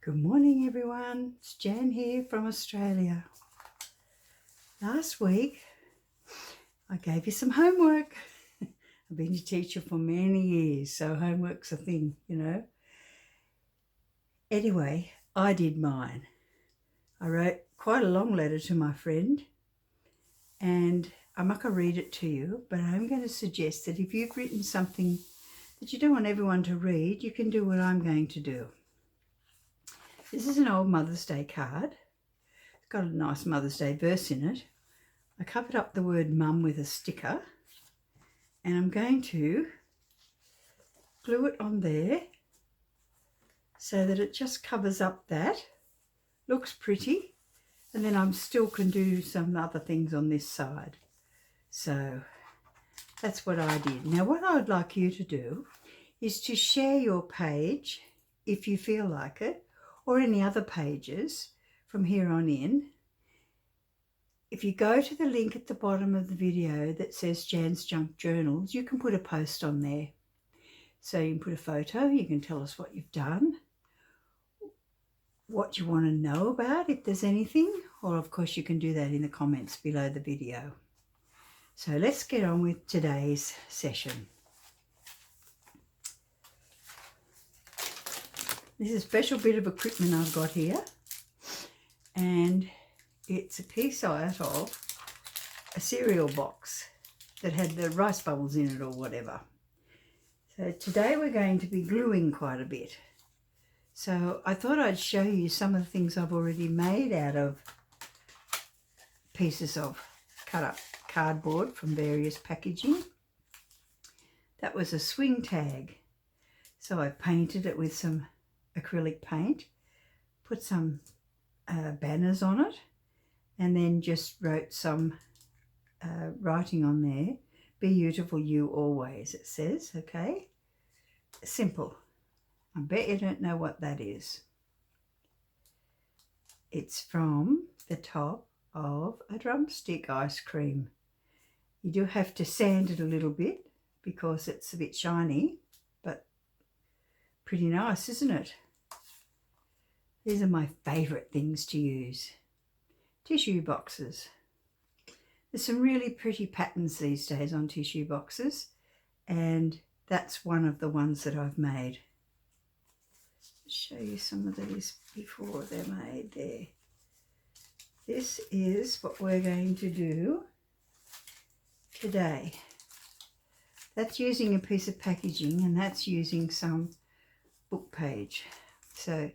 Good morning everyone, it's Jan here from Australia. Last week I gave you some homework. I've been a teacher for many years, so homework's a thing, you know. Anyway, I did mine. I wrote quite a long letter to my friend and I'm not going to read it to you, but I'm going to suggest that if you've written something that you don't want everyone to read, you can do what I'm going to do. This is an old Mother's Day card. It's got a nice Mother's Day verse in it. I covered up the word mum with a sticker and I'm going to glue it on there so that it just covers up that. Looks pretty, and then I still can do some other things on this side. So that's what I did. Now what I would like you to do is to share your page if you feel like it, or any other pages from here on in. If you go to the link at the bottom of the video that says Jan's Junk Journals, you can put a post on there. So you can put a photo, you can tell us what you've done, what you want to know about, if there's anything, or of course you can do that in the comments below the video. So let's get on with today's session. This is a special bit of equipment I've got here, and it's a piece out of a cereal box that had the rice bubbles in it or whatever. So today we're going to be gluing quite a bit. So I thought I'd show you some of the things I've already made out of pieces of cut up cardboard from various packaging. That was a swing tag. So I painted it with some acrylic paint, put some banners on it, and then just wrote some writing on there. Be beautiful you always, it says, okay? Simple. I bet you don't know what that is. It's from the top of a drumstick ice cream. You do have to sand it a little bit because it's a bit shiny, but pretty nice, isn't it? These are my favourite things to use. Tissue boxes. There's some really pretty patterns these days on tissue boxes, and that's one of the ones that I've made. I'll show you some of these before they're made there. This is what we're going to do today. That's using a piece of packaging, and that's using some book page. So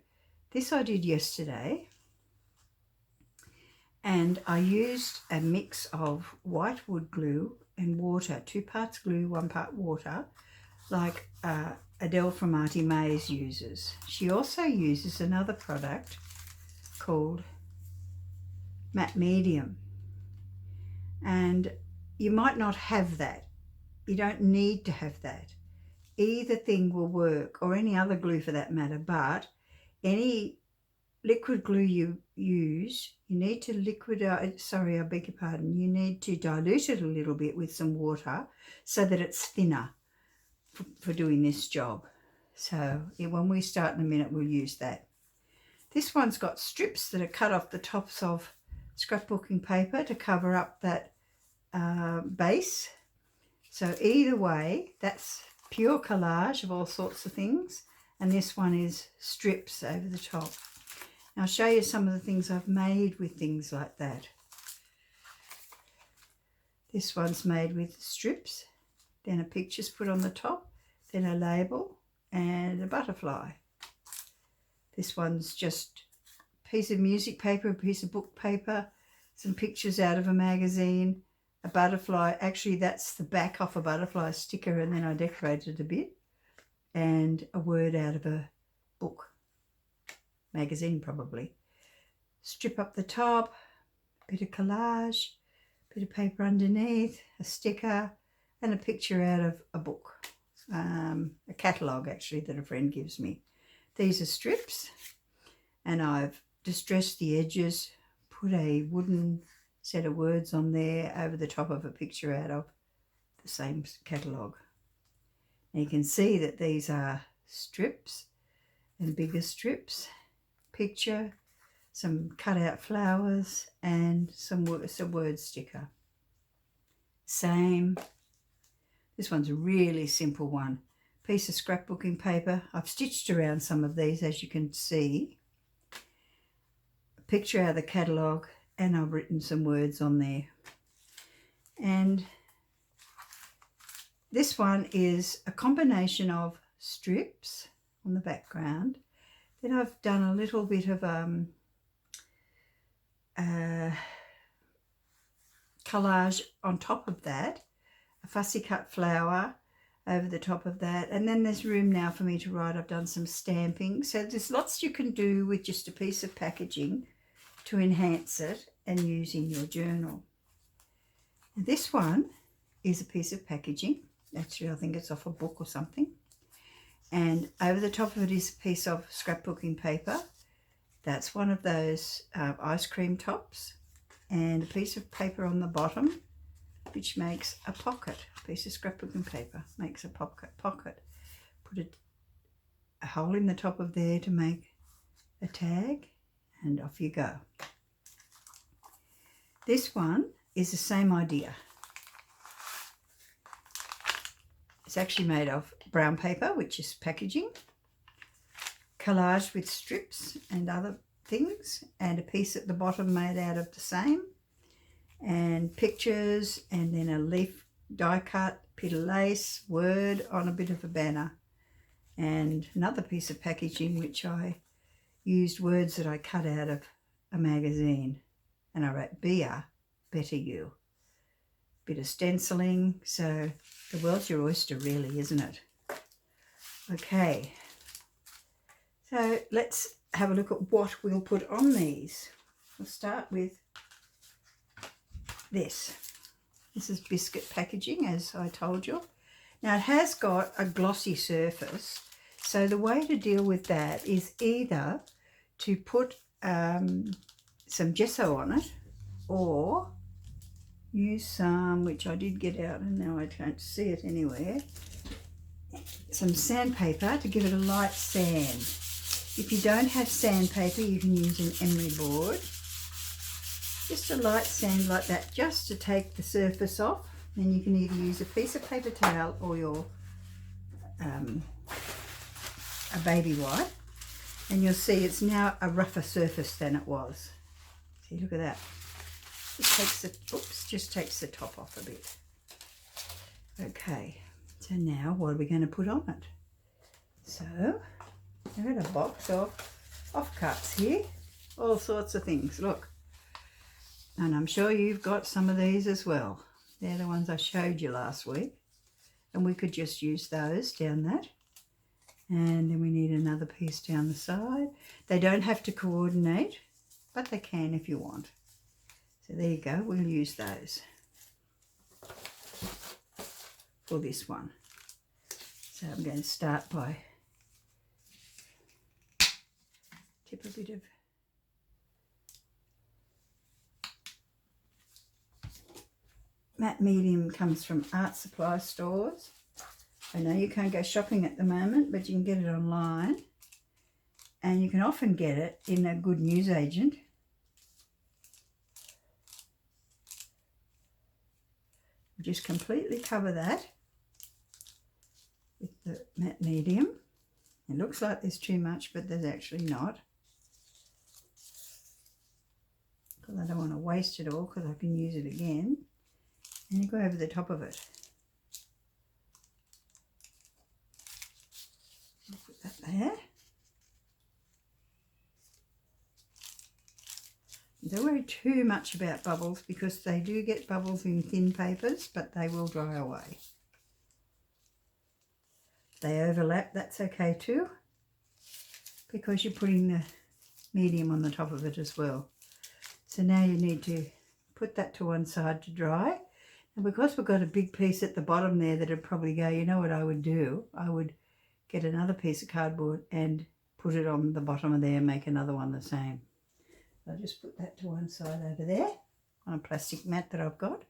this I did yesterday, and I used a mix of white wood glue and water, 2 parts glue, 1 part water, like Adele from Auntie May's uses. She also uses another product called Matte Medium, and you might not have that. You don't need to have that. Either thing will work, or any other glue for that matter, but any liquid glue you use, you need to you need to dilute it a little bit with some water so that it's thinner for doing this job. So when we start in a minute, we'll use that. This one's got strips that are cut off the tops of scrapbooking paper to cover up that base. So either way, that's pure collage of all sorts of things, and this one is strips over the top. Now I'll show you some of the things I've made with things like that. This one's made with strips, then a picture's put on the top, then a label and a butterfly. This one's just a piece of music paper, a piece of book paper, some pictures out of a magazine, a butterfly. Actually, that's the back off a butterfly sticker, and then I decorated a bit, and a word out of a book, magazine probably. Strip up the top, a bit of collage, a bit of paper underneath, a sticker, and a picture out of a book, a catalogue actually that a friend gives me. These are strips, and I've distressed the edges, put a wooden set of words on there over the top of a picture out of the same catalogue. And you can see that these are strips and bigger strips, picture, some cut out flowers, and some word sticker. Same. This one's a really simple one. Piece of scrapbooking paper. I've stitched around some of these, as you can see. A picture out of the catalogue, and I've written some words on there. And this one is a combination of strips on the background. Then I've done a little bit of collage on top of that, a fussy cut flower over the top of that, and then there's room now for me to write. I've done some stamping, so there's lots you can do with just a piece of packaging to enhance it and use in your journal. And this one is a piece of packaging. Actually, I think it's off a book or something. And over the top of it is a piece of scrapbooking paper. That's one of those ice cream tops, and a piece of paper on the bottom, which makes a pocket. A piece of scrapbooking paper makes a pocket. Put a hole in the top of there to make a tag, and off you go. This one is the same idea. It's actually made of brown paper, which is packaging, collaged with strips and other things, and a piece at the bottom made out of the same, and pictures, and then a leaf die cut, bit of lace, word on a bit of a banner, and another piece of packaging which I used words that I cut out of a magazine, and I wrote "Beer, better you." Bit of stenciling, so the world's your oyster really, isn't it? Okay, so let's have a look at what we'll put on these. We'll start with this. This is biscuit packaging, as I told you. Now it has got a glossy surface, so the way to deal with that is either to put some gesso on it, or use some, which I did get out and now I can't see it anywhere, some sandpaper to give it a light sand. If you don't have sandpaper, you can use an emery board. Just a light sand like that, just to take the surface off. Then you can either use a piece of paper towel or your a baby wipe, and you'll see it's now a rougher surface than it was. See, look at that. Just takes the top off a bit. Okay, so now what are we going to put on it? So I've got a box of offcuts here, all sorts of things, look. And I'm sure you've got some of these as well. They're the ones I showed you last week, and we could just use those down that. And then we need another piece down the side. They don't have to coordinate, but they can if you want. So there you go, we'll use those for this one. So I'm going to start by tip a bit of matte medium. Comes from art supply stores. I know you can't go shopping at the moment, but you can get it online, and you can often get it in a good newsagent. Just completely cover that with the matte medium. It looks like there's too much, but there's actually not, because I don't want to waste it all, because I can use it again. And you go over the top of it. I'll put that there. Don't worry too much about bubbles, because they do get bubbles in thin papers, but they will dry away. If they overlap, that's okay too, because you're putting the medium on the top of it as well. So now you need to put that to one side to dry. And because we've got a big piece at the bottom there that'd probably go, you know what I would do? I would get another piece of cardboard and put it on the bottom of there and make another one the same. I'll just put that to one side over there on a plastic mat that I've got.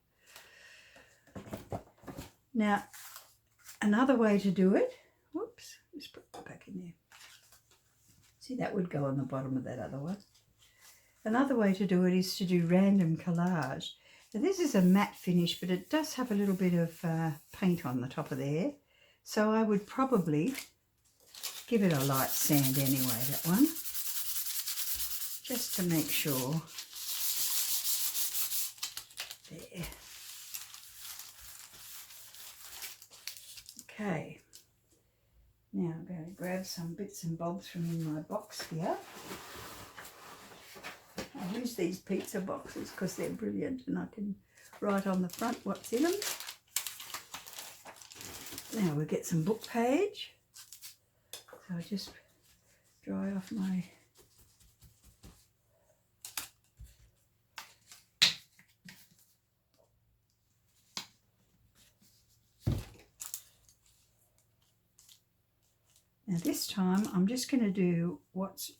Now, another way to do it, whoops, just put that back in there. See, that would go on the bottom of that other one. Another way to do it is to do random collage. Now this is a matte finish, but it does have a little bit of paint on the top of there. So I would probably give it a light sand anyway, that one. Just to make sure. There. Okay. Now I'm going to grab some bits and bobs from in my box here. I use these pizza boxes because they're brilliant and I can write on the front what's in them. Now we'll get some book page. So I'll just dry off my Now this time I'm just going to do what's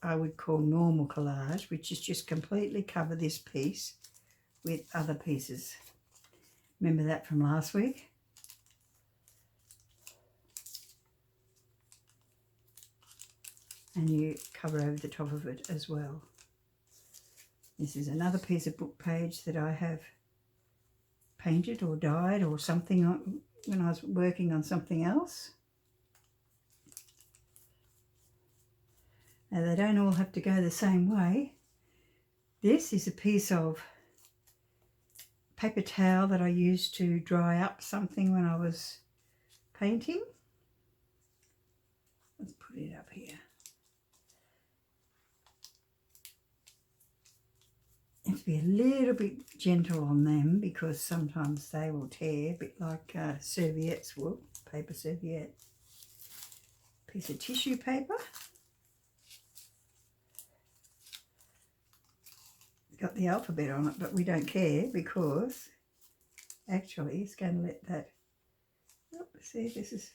I would call normal collage, which is just completely cover this piece with other pieces. Remember that from last week? And you cover over the top of it as well. This is another piece of book page that I have painted or dyed or something on when I was working on something else. Now they don't all have to go the same way. This is a piece of paper towel that I used to dry up something when I was painting. Let's put it up here. You have to be a little bit gentle on them because sometimes they will tear, a bit like serviettes will, paper serviette. Piece of tissue paper. Got the alphabet on it, but we don't care because actually it's going to let that, see, this is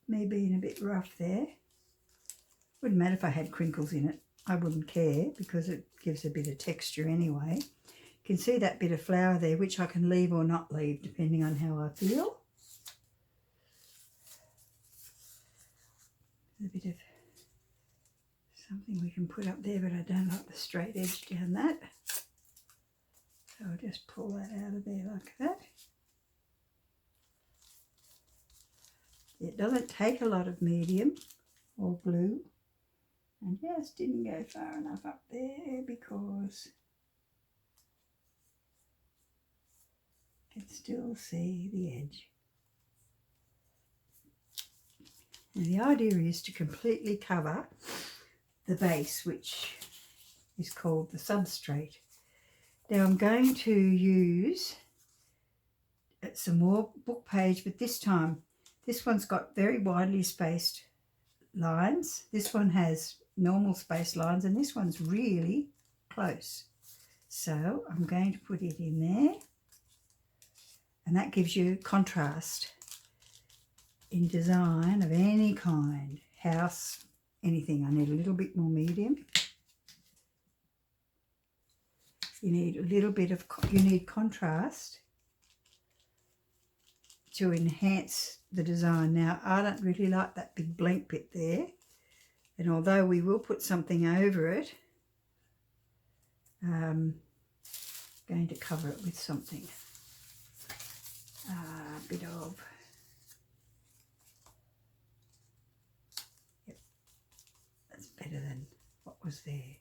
me being a bit rough there. Wouldn't matter if I had crinkles in it, I wouldn't care because it gives a bit of texture anyway. You can see that bit of flower there, which I can leave or not leave depending on how I feel. A bit of something we can put up there, but I don't like the straight edge down that. So I'll just pull that out of there like that. It doesn't take a lot of medium or glue. And just didn't go far enough up there because I can still see the edge. And the idea is to completely cover the base, which is called the substrate. Now I'm going to use some more book page, but this time this one's got very widely spaced lines. This one has normal spaced lines and this one's really close. So I'm going to put it in there and that gives you contrast in design of any kind, house, anything. I need a little bit more medium. You need a little bit of, you need contrast to enhance the design. Now, I don't really like that big blank bit there. And although we will put something over it, I'm going to cover it with something. A bit of, yep, that's better than what was there.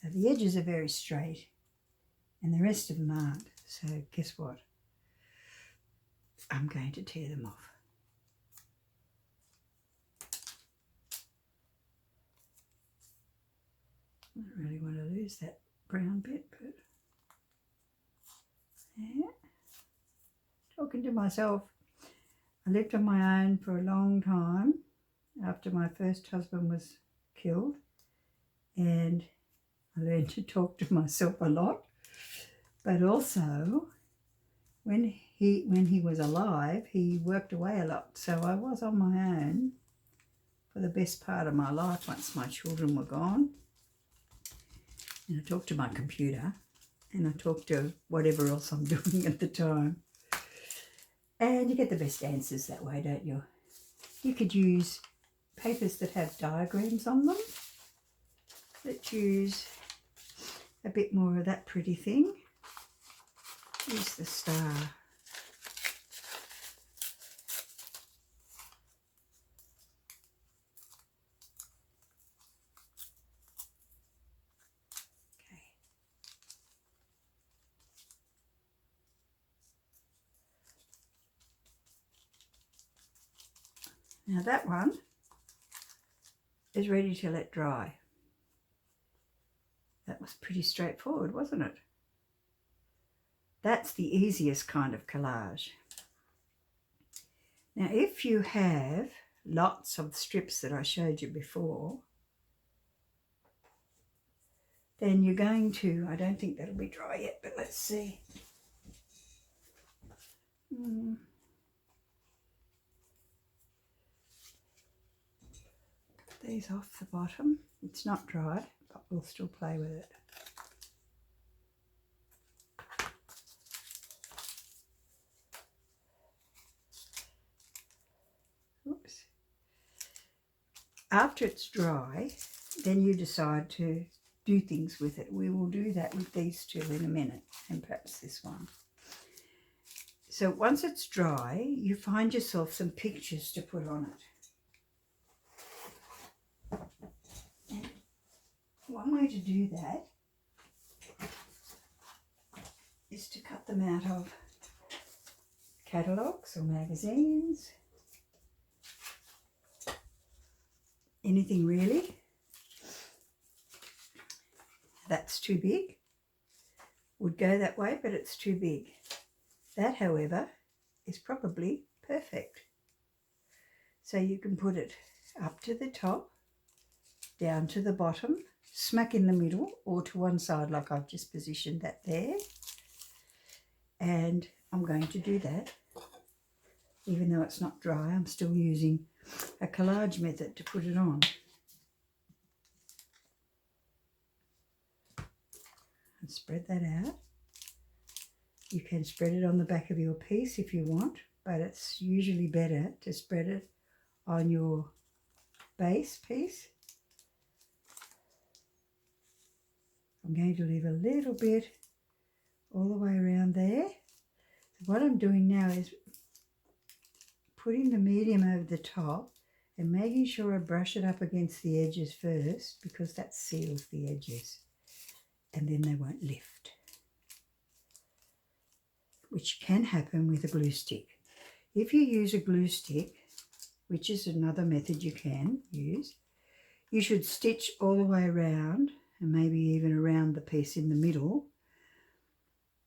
Now the edges are very straight and the rest of them aren't. So guess what? I'm going to tear them off. I don't really want to lose that brown bit, but yeah. Talking to myself. I lived on my own for a long time after my first husband was killed, and I learned to talk to myself a lot. But also, when he was alive, he worked away a lot, so I was on my own for the best part of my life once my children were gone. And I talked to my computer and I talked to whatever else I'm doing at the time. And you get the best answers that way, don't you? You could use papers that have diagrams on them. Let's use a bit more of that pretty thing. Use the star. Now that one is ready to let dry. That was pretty straightforward, wasn't it? That's the easiest kind of collage. Now if you have lots of strips that I showed you before, then you're going to, I don't think that'll be dry yet, but let's see. These off the bottom. It's not dry, but we'll still play with it. Oops. After it's dry, then you decide to do things with it. We will do that with these two in a minute, and perhaps this one. So once it's dry, you find yourself some pictures to put on it. One way to do that is to cut them out of catalogues or magazines, anything really. That's too big. Would go that way, but it's too big. That, however, is probably perfect. So you can put it up to the top, down to the bottom, smack in the middle, or to one side like I've just positioned that there. And I'm going to do that. Even though it's not dry, I'm still using a collage method to put it on. And spread that out. You can spread it on the back of your piece if you want, but it's usually better to spread it on your base piece. I'm going to leave a little bit all the way around there. So what I'm doing now is putting the medium over the top and making sure I brush it up against the edges first, because that seals the edges and then they won't lift, which can happen with a glue stick. If you use a glue stick, which is another method you can use, you should stitch all the way around and maybe even around the piece in the middle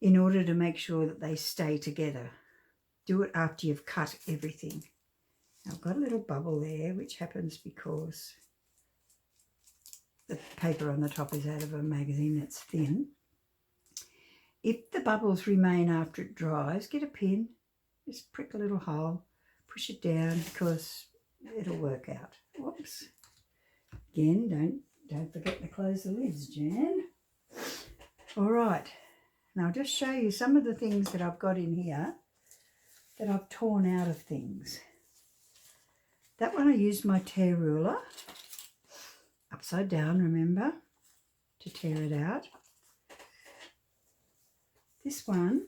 in order to make sure that they stay together. Do it after you've cut everything. Now, I've got a little bubble there, which happens because the paper on the top is out of a magazine that's thin. If the bubbles remain after it dries, get a pin, just prick a little hole, push it down, because it'll work out. Whoops. Again, don't forget to close the lids, Jan. All right, now I'll just show you some of the things that I've got in here that I've torn out of things. That one I used my tear ruler, upside down, remember, to tear it out. This one,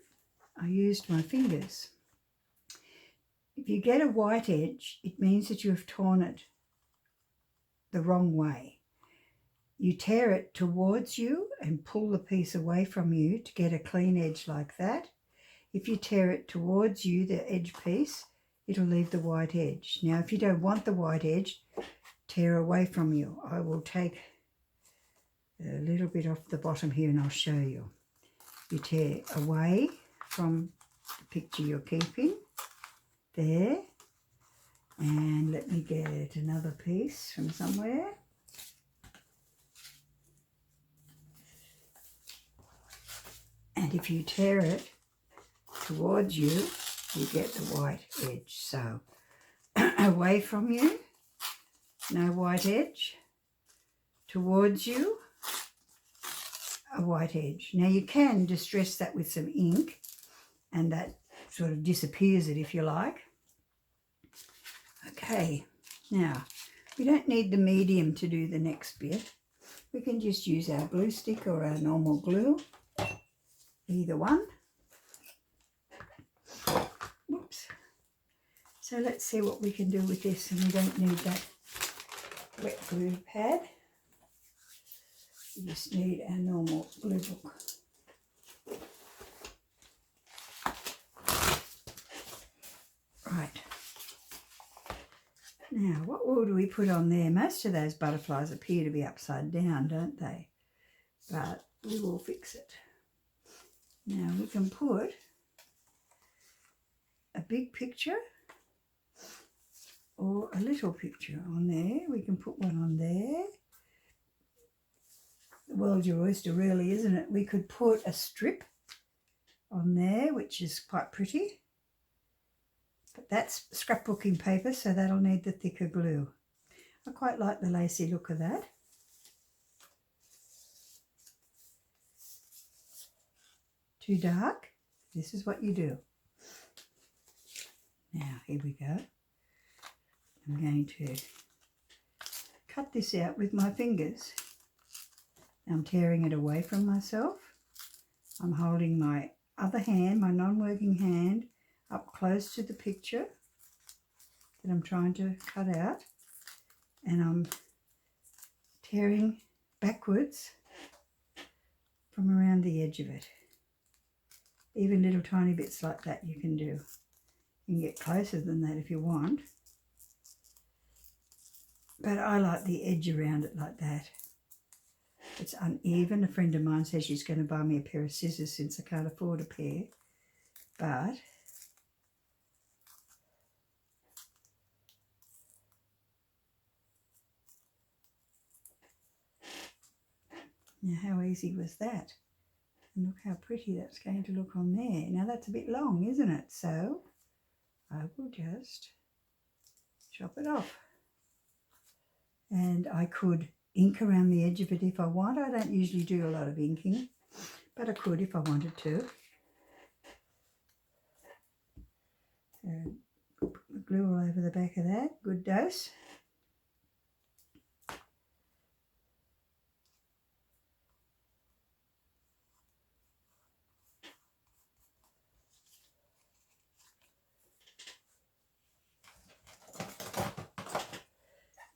I used my fingers. If you get a white edge, it means that you have torn it the wrong way. You tear it towards you and pull the piece away from you to get a clean edge like that. If you tear it towards you, the edge piece, it'll leave the white edge. Now, if you don't want the white edge, tear away from you. I will take a little bit off the bottom here and I'll show you. You tear away from the picture you're keeping, there, and let me get another piece from somewhere. And if you tear it towards you, you get the white edge. So away from you, no white edge. Towards you, a white edge. Now you can distress that with some ink and that sort of disappears it if you like. Okay, now We don't need the medium to do the next bit. We can just use our glue stick or our normal glue, either one. Whoops. So let's see what we can do with this, and we don't need that wet glue pad. We just need our normal glue book. Right. Now, what would we put on there? Most of those butterflies appear to be upside down, don't they? But we will fix it. Now, we can put a big picture or a little picture on there. We can put one on there. The world's your oyster, really, isn't it? We could put a strip on there, which is quite pretty. But that's scrapbooking paper, so that'll need the thicker glue. I quite like the lacy look of that. Too dark? This is what you do. Now, here we go. I'm going to cut this out with my fingers. I'm tearing it away from myself. I'm holding my other hand, my non-working hand, up close to the picture that I'm trying to cut out, and I'm tearing backwards from around the edge of it. Even little tiny bits like that you can do. You can get closer than that if you want, but I like the edge around it like that. It's uneven. A friend of mine says she's going to buy me a pair of scissors since I can't afford a pair, but now, how easy was that? And look how pretty that's going to look on there. Now, that's a bit long, isn't it? So I will just chop it off. And I could ink around the edge of it if I want. I don't usually do a lot of inking, but I could if I wanted to. So put the glue all over the back of that. Good dose.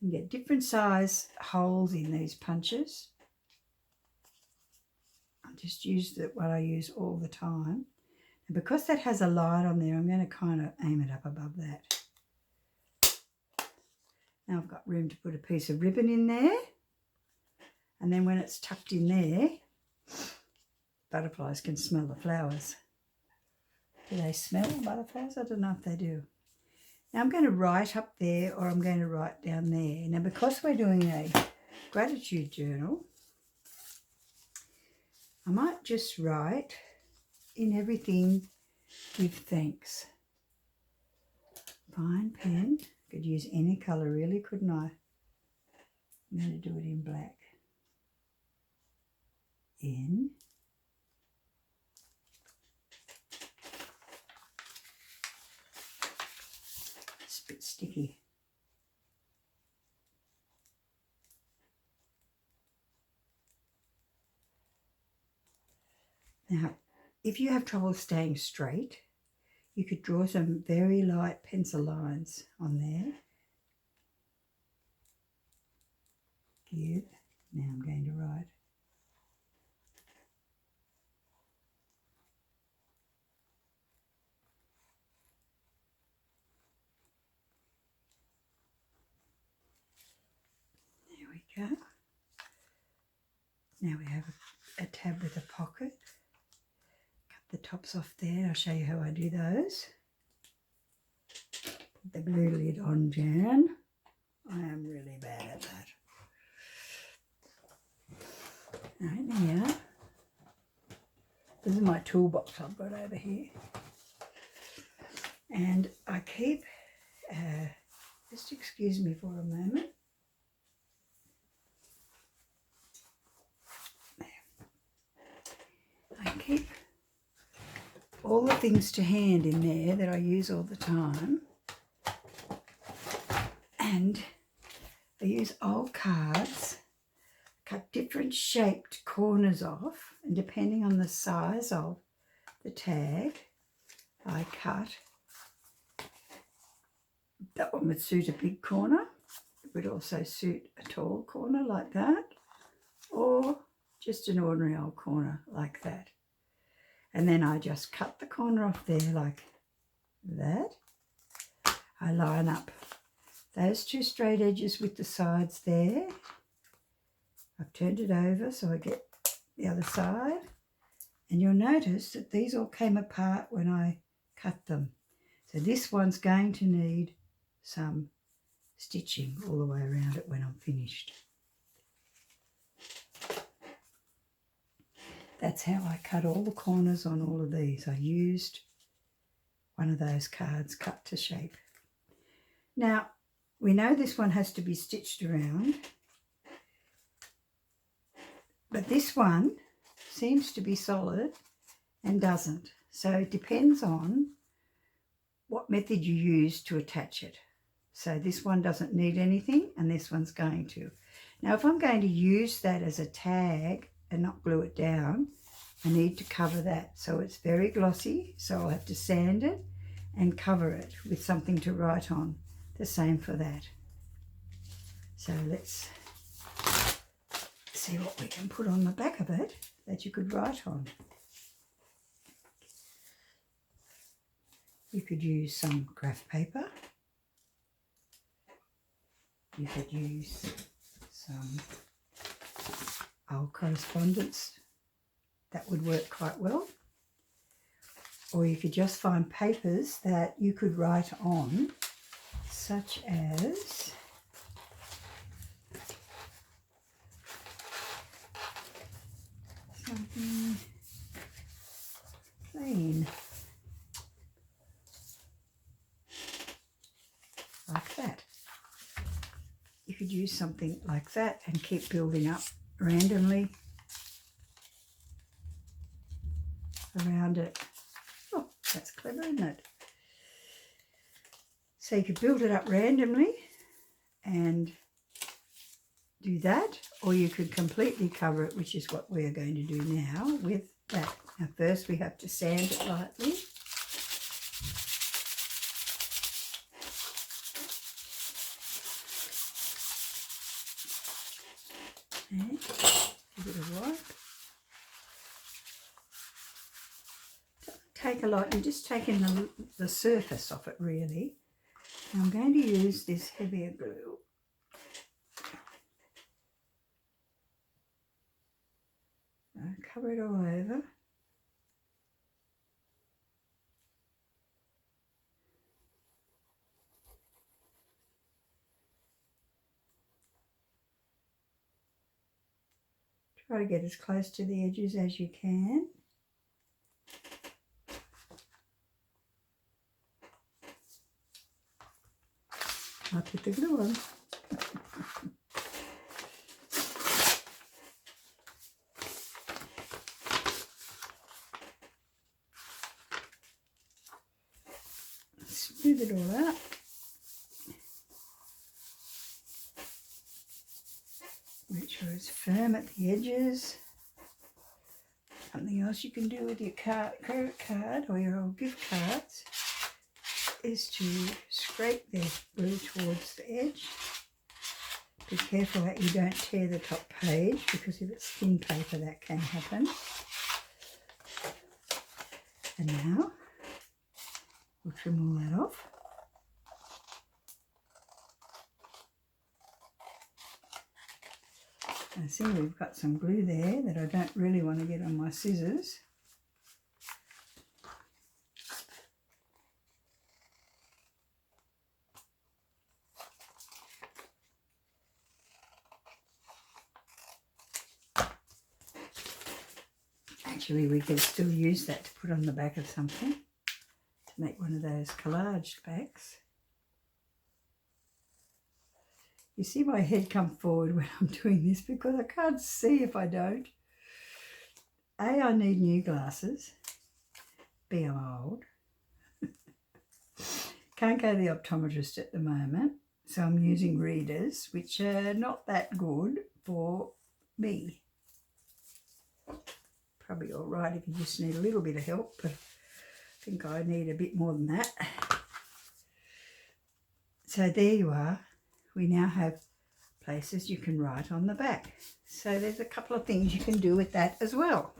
You get different size holes in these punches. I just use what I use all the time. And because that has a light on there, I'm going to kind of aim it up above that. Now I've got room to put a piece of ribbon in there. And then when it's tucked in there, butterflies can smell the flowers. Do they smell butterflies? I don't know if they do. Now I'm going to write up there, or I'm going to write down there. Now, because we're doing a gratitude journal, I might just write, in everything, give thanks. Fine pen. Could use any colour really, couldn't I? I'm going to do it in black. In. It's a bit sticky. Now, if you have trouble staying straight, you could draw some very light pencil lines on there. Give. Now I'm going to write. There we go. Now we have a tab with a pocket. The tops off there. I'll show you how I do those. Put the blue lid on, Jan. I am really bad at that. Right, now, this is my toolbox I've got over here. And I keep, just excuse me for a moment. There. I keep all the things to hand in there that I use all the time, and I use old cards, cut different shaped corners off, and depending on the size of the tag, I cut. That one would suit a big corner. It would also suit a tall corner like that, or just an ordinary old corner like that. And then I just cut the corner off there like that. I line up those two straight edges with the sides there. I've turned it over so I get the other side. And you'll notice that these all came apart when I cut them. So this one's going to need some stitching all the way around it when I'm finished. That's how I cut all the corners on all of these. I used one of those cards cut to shape. Now, we know this one has to be stitched around, but this one seems to be solid and doesn't. So it depends on what method you use to attach it. So this one doesn't need anything and this one's going to. Now, if I'm going to use that as a tag and not glue it down, I need to cover that. So it's very glossy, so I'll have to sand it and cover it with something to write on. The same for that. So let's see what we can put on the back of it that you could write on. You could use some graph paper. You could use some old correspondence. That would work quite well. Or you could just find papers that you could write on, such as something plain, like that. You could use something like that and keep building up randomly around it. Oh, that's clever, isn't it? So you could build it up randomly and do that, or you could completely cover it, which is what we're going to do now with that. Now first we have to sand it lightly. And give it a wipe. Don't take a lot, you're just taking the surface off it really. Now I'm going to use this heavier glue. I'll cover it all over. Try to get as close to the edges as you can. I'll put the glue on. Smooth it all out. Make sure it's firm at the edges. Something else you can do with your credit card or your old gift cards is to scrape the glue towards the edge. Be careful that you don't tear the top page, because if it's thin paper that can happen. And now we'll trim all that off. I see we've got some glue there that I don't really want to get on my scissors. Actually, we could still use that to put on the back of something, to make one of those collage backs. You see my head come forward when I'm doing this because I can't see if I don't. A, I need new glasses. B, I'm old. Can't go to the optometrist at the moment. So I'm using readers, which are not that good for me. Probably all right if you just need a little bit of help, but I think I need a bit more than that. So there you are. We now have places you can write on the back. So there's a couple of things you can do with that as well.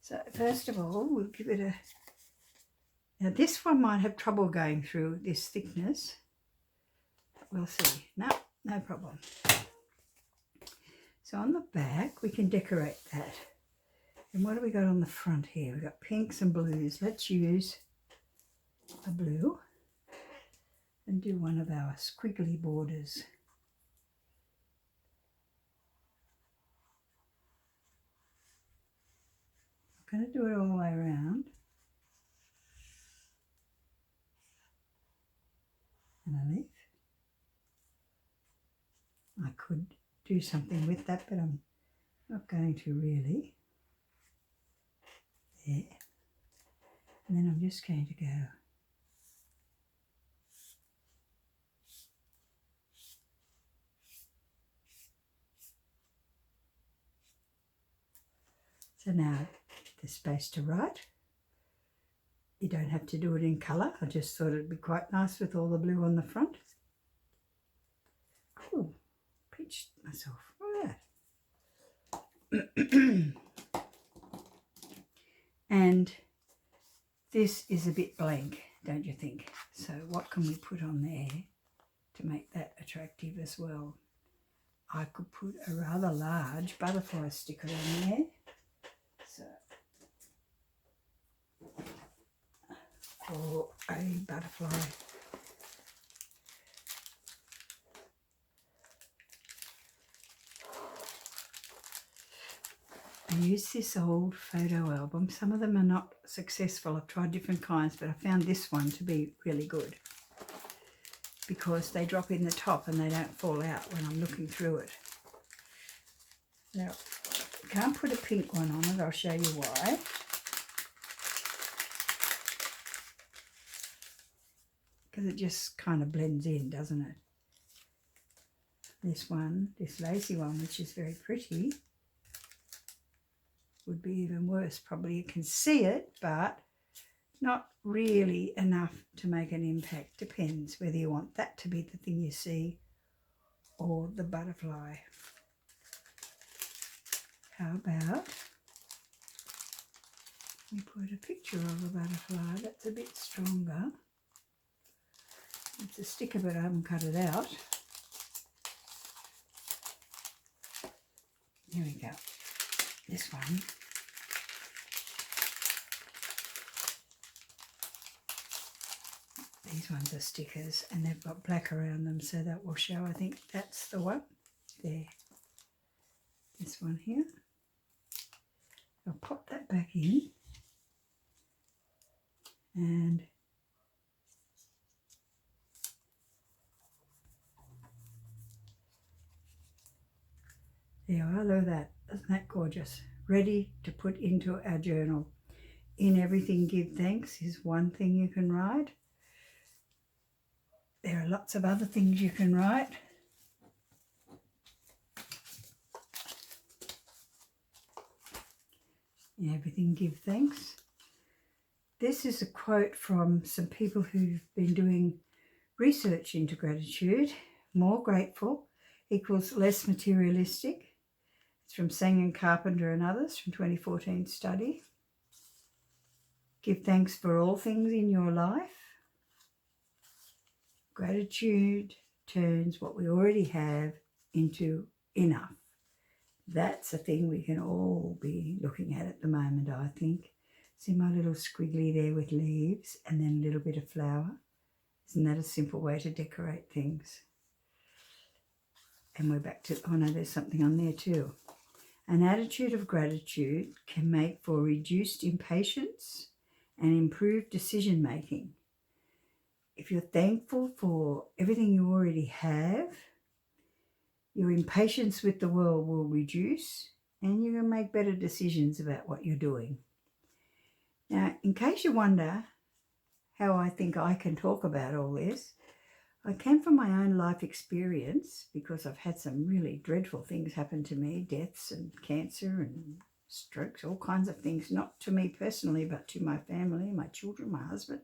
So first of all, we'll give it a... Now this one might have trouble going through this thickness. We'll see. No problem. So on the back, we can decorate that. And what have we got on the front here? We've got pinks and blues. Let's use a blue and do one of our squiggly borders. I'm going to do it all the way around. Underneath. I could do something with that, but I'm not going to really. There. And then I'm just going to go so now there's space to write. You don't have to do it in colour. I just thought it'd be quite nice with all the blue on the front. Oh, pinched myself. Look at that. And this is a bit blank, don't you think? So what can we put on there to make that attractive as well? I could put a rather large butterfly sticker on there. So, or a butterfly. I use this old photo album. Some of them are not successful. I've tried different kinds, but I found this one to be really good because they drop in the top and they don't fall out when I'm looking through it. Now, I can't put a pink one on it. I'll show you why. Because it just kind of blends in, doesn't it? This one, this lacy one, which is very pretty, would be even worse. Probably you can see it, but not really enough to make an impact. Depends whether you want that to be the thing you see or the butterfly. How about we put a picture of a butterfly? That's a bit stronger. It's a sticker, but I haven't cut it out. Here we go. This one. These ones are stickers and they've got black around them, so that will show. I think that's the one. There. This one here. I'll pop that back in. And there you are, look at that. Isn't that gorgeous? Ready to put into our journal. In everything give thanks is one thing you can write. There are lots of other things you can write. In everything give thanks. This is a quote from some people who've been doing research into gratitude. More grateful equals less materialistic. It's from Sang and Carpenter and others from 2014 study. Give thanks for all things in your life. Gratitude turns what we already have into enough. That's a thing we can all be looking at the moment, I think. See my little squiggly there with leaves and then a little bit of flower? Isn't that a simple way to decorate things? And we're back to, oh no, there's something on there too. An attitude of gratitude can make for reduced impatience and improved decision making. If you're thankful for everything you already have, your impatience with the world will reduce and you can make better decisions about what you're doing. Now, in case you wonder how I think I can talk about all this, I came from my own life experience because I've had some really dreadful things happen to me, deaths and cancer and strokes, all kinds of things, not to me personally, but to my family, my children, my husband.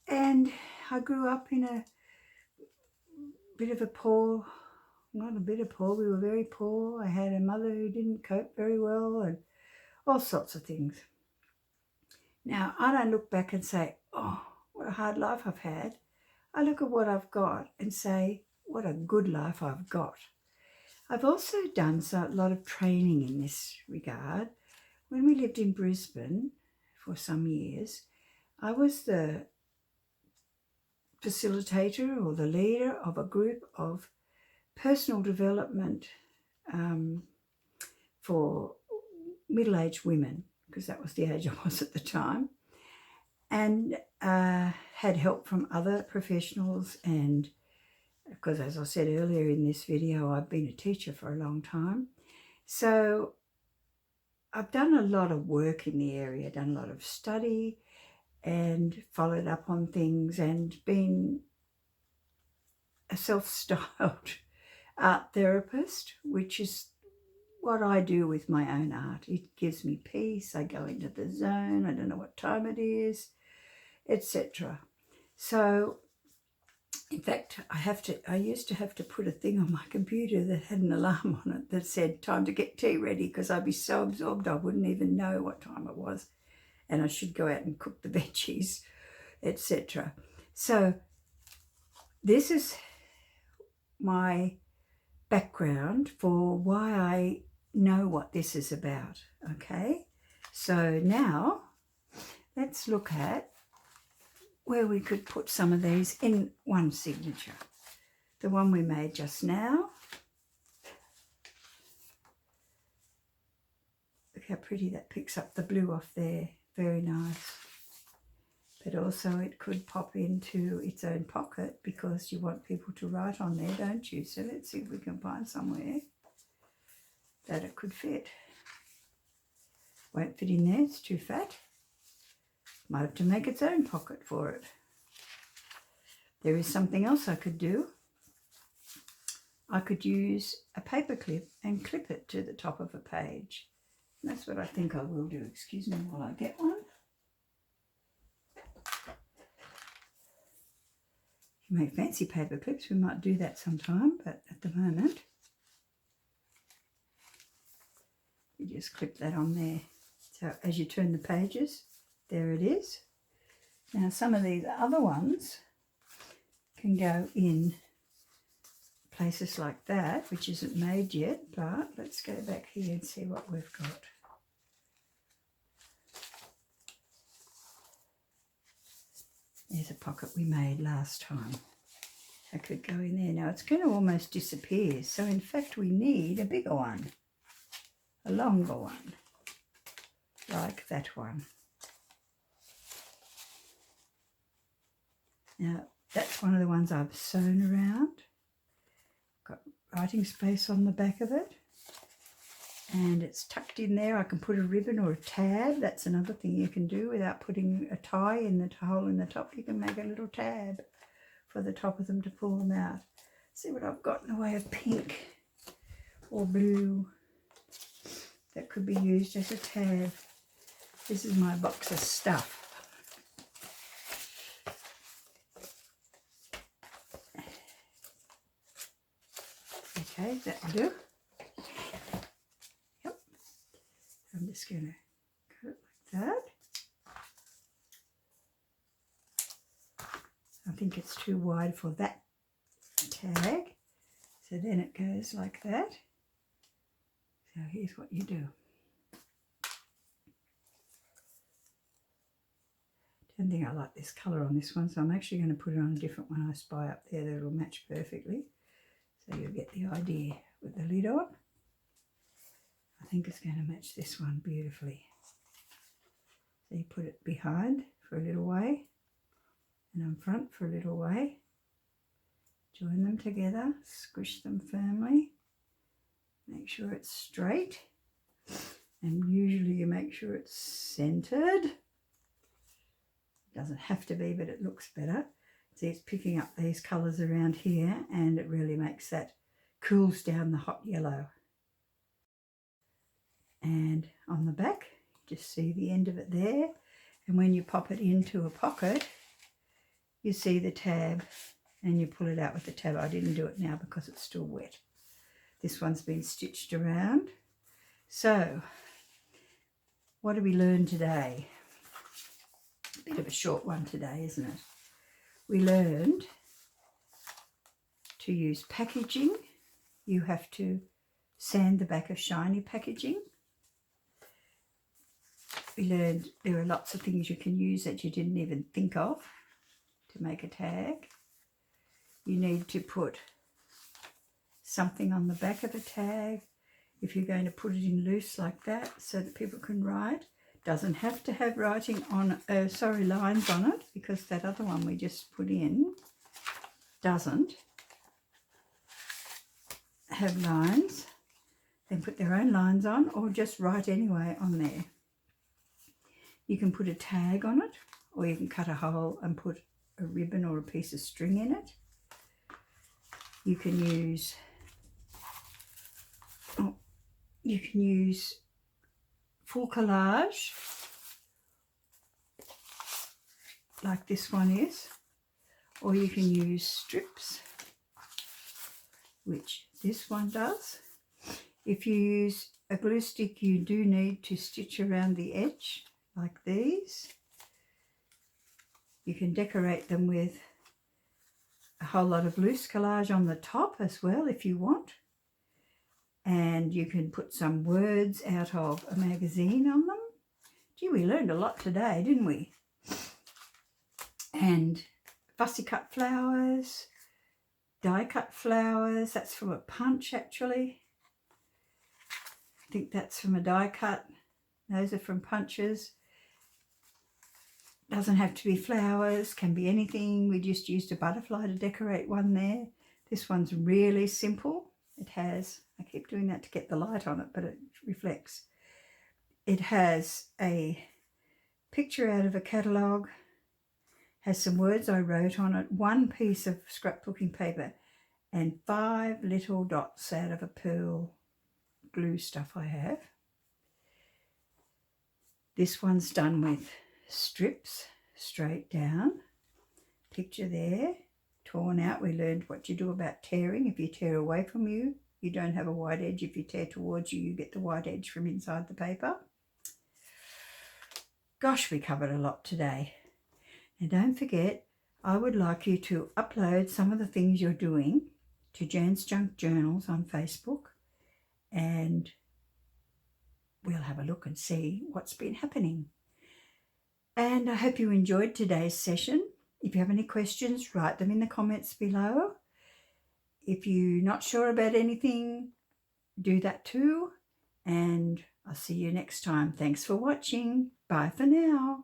And I grew up in a bit of a poor, not a bit of poor, we were very poor. I had a mother who didn't cope very well and all sorts of things. Now, I don't look back and say, oh, what a hard life I've had. I look at what I've got and say, what a good life I've got. I've also done a lot of training in this regard. When we lived in Brisbane for some years, I was the facilitator or the leader of a group of personal development for middle-aged women, because that was the age I was at the time, and had help from other professionals. And because, as I said earlier in this video, I've been a teacher for a long time. So I've done a lot of work in the area, done a lot of study and followed up on things and been a self-styled art therapist, which is what I do with my own art. It gives me peace. I go into the zone. I don't know what time it is, etc. So, in fact, I used to have to put a thing on my computer that had an alarm on it that said time to get tea ready, because I'd be so absorbed I wouldn't even know what time it was, and I should go out and cook the veggies, etc. So this is my background for why I know what this is about. Okay, so now let's look at where we could put some of these in one signature. The one we made just now. Look how pretty that picks up the blue off there. Very nice. But also it could pop into its own pocket, because you want people to write on there, don't you? So let's see if we can find somewhere that it could fit. Won't fit in there, it's too fat. Might have to make its own pocket for it. There is something else I could do. I could use a paper clip and clip it to the top of a page. And that's what I think I will do. Excuse me while I get one. You make fancy paper clips, we might do that sometime, but at the moment, you just clip that on there. So as you turn the pages, there it is. Now some of these other ones can go in places like that, which isn't made yet, but let's go back here and see what we've got. There's a pocket we made last time. That could go in there. Now it's going to almost disappear, so in fact we need a bigger one, a longer one, like that one. Now that's one of the ones I've sewn around. Got writing space on the back of it, and it's tucked in there. I can put a ribbon or a tab. That's another thing you can do without putting a tie in the hole in the top. You can make a little tab for the top of them to pull them out. See what I've got in the way of pink or blue that could be used as a tab. This is my box of stuff. Okay, that'll do. Yep. I'm just going to cut it like that. I think it's too wide for that tag. So then it goes like that. So here's what you do. Don't think I like this colour on this one, so I'm actually going to put it on a different one I spy up there that will match perfectly. So you'll get the idea with the lid on. I think it's going to match this one beautifully. So you put it behind for a little way and on front for a little way. Join them together, squish them firmly. Make sure it's straight. And usually you make sure it's centered. It doesn't have to be, but it looks better. See, it's picking up these colours around here, and it really makes that, cools down the hot yellow. And on the back, just see the end of it there. And when you pop it into a pocket, you see the tab, and you pull it out with the tab. I didn't do it now because it's still wet. This one's been stitched around. So, what did we learn today? A bit of a short one today, isn't it? We learned to use packaging. You have to sand the back of shiny packaging. We learned there are lots of things you can use that you didn't even think of to make a tag. You need to put something on the back of a tag if you're going to put it in loose like that so that people can write. Doesn't have to have writing on, lines on it, because that other one we just put in doesn't have lines. Then put their own lines on, or just write anyway on there. You can put a tag on it, or you can cut a hole and put a ribbon or a piece of string in it. You can use full collage, like this one is, or you can use strips, which this one does. If you use a glue stick, you do need to stitch around the edge like these. You can decorate them with a whole lot of loose collage on the top as well if you want. And you can put some words out of a magazine on them. Gee, we learned a lot today, didn't we? And fussy cut flowers, die cut flowers. That's from a punch actually. I think that's from a die cut. Those are from punches. Doesn't have to be flowers, can be anything. We just used a butterfly to decorate one there. This one's really simple. It has, I keep doing that to get the light on it, but it reflects. It has a picture out of a catalogue, has some words I wrote on it, one piece of scrapbooking paper, and 5 little dots out of a pearl glue stuff I have. This one's done with strips straight down. Picture there, torn out. We learned what you do about tearing. If you tear away from you, you don't have a white edge. If you tear towards you, you get the white edge from inside the paper. Gosh, we covered a lot today. And don't forget, I would like you to upload some of the things you're doing to Jan's Junk Journals on Facebook, and we'll have a look and see what's been happening. And I hope you enjoyed today's session. If you have any questions, write them in the comments below. If you're not sure about anything, do that too. And I'll see you next time. Thanks for watching. Bye for now.